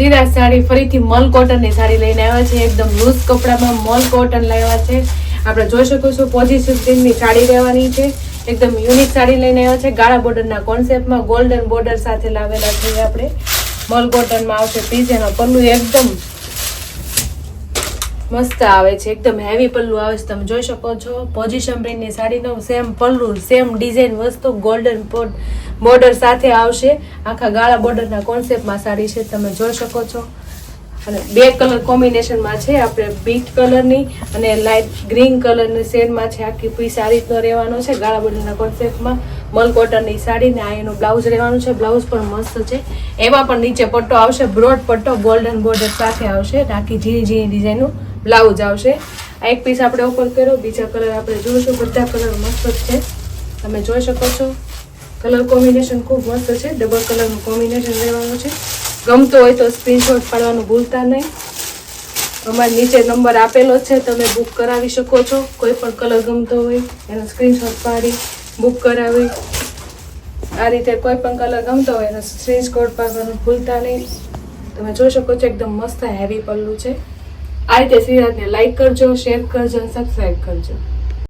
સીધા સાડી ફરીથી મલ કોટનની સાડી લઈને આવ્યા છે. એકદમ લૂઝ કપડામાં મલ કોટન લાવ્યા છે. આપણે જોઈ શકો છો પોઝિશન પ્રિન્ટની સાડી રહેવાની છે. એકદમ યુનિક સાડી લઈને આવ્યા છે. ગાળા બોર્ડરના કોન્સેપ્ટમાં ગોલ્ડન બોર્ડર સાથે લાવેલા છે. આપણે મલ કોટનમાં આવશે પીસ. એનો પલ્લુ એકદમ મસ્ત આવે છે. એકદમ હેવી પલ્લુ આવે છે. તમે જોઈ શકો છો પોઝિશન પ્રિન્ટની સાડીનો સેમ પલ્લુ, સેમ ડિઝાઇન વસ્તુ ગોલ્ડન બોર્ડર સાથે આવશે. આખા ગાળા બોર્ડરના કોન્સેપ્ટમાં સાડી છે. તમે જોઈ શકો છો. અને બે કલર કોમ્બિનેશનમાં છે. આપણે બીટ કલરની અને લાઇટ ગ્રીન કલરની શેડમાં છે. આખી પીસ આ રીતનો રહેવાનો છે. ગાળા બોર્ડરના કોન્સેપ્ટમાં મલ કોટનની સાડી ને આ એનું બ્લાઉઝ રહેવાનું છે. બ્લાઉઝ પણ મસ્ત છે. એમાં પણ નીચે પટ્ટો આવશે, બ્રોડ પટ્ટો ગોલ્ડન બોર્ડર સાથે આવશે. આખી ઝીણી ઝીણી ડિઝાઇનનું બ્લાઉઝ આવશે. આ એક પીસ આપણે ઓપન કર્યો. બીજા કલર આપણે જોઈશું. બધા કલર મસ્ત છે. તમે જોઈ શકો છો કલર કોમ્બિનેશન ખૂબ મસ્ત છે. ડબલ કલરનું કોમ્બિનેશન રહેવાનું છે. ગમતો હોય તો સ્ક્રીનશોટ પાડવાનું ભૂલતા નહીં. અમારે નીચે નંબર આપેલો છે, તમે બુક કરાવી શકો છો. કોઈ પણ કલર ગમતો હોય એનો સ્ક્રીનશોટ પાડી બુક કરાવી. આ રીતે કોઈ પણ કલર ગમતો હોય એનો સ્ક્રીનશોટ પાડવાનું ભૂલતા નહીં. તમે જોઈ શકો છો એકદમ મસ્ત હેવી પલ્લુ છે. આ રીતે સિરાજને લાઈક કરજો, શેર કરજો અને સબસ્ક્રાઈબ કરજો.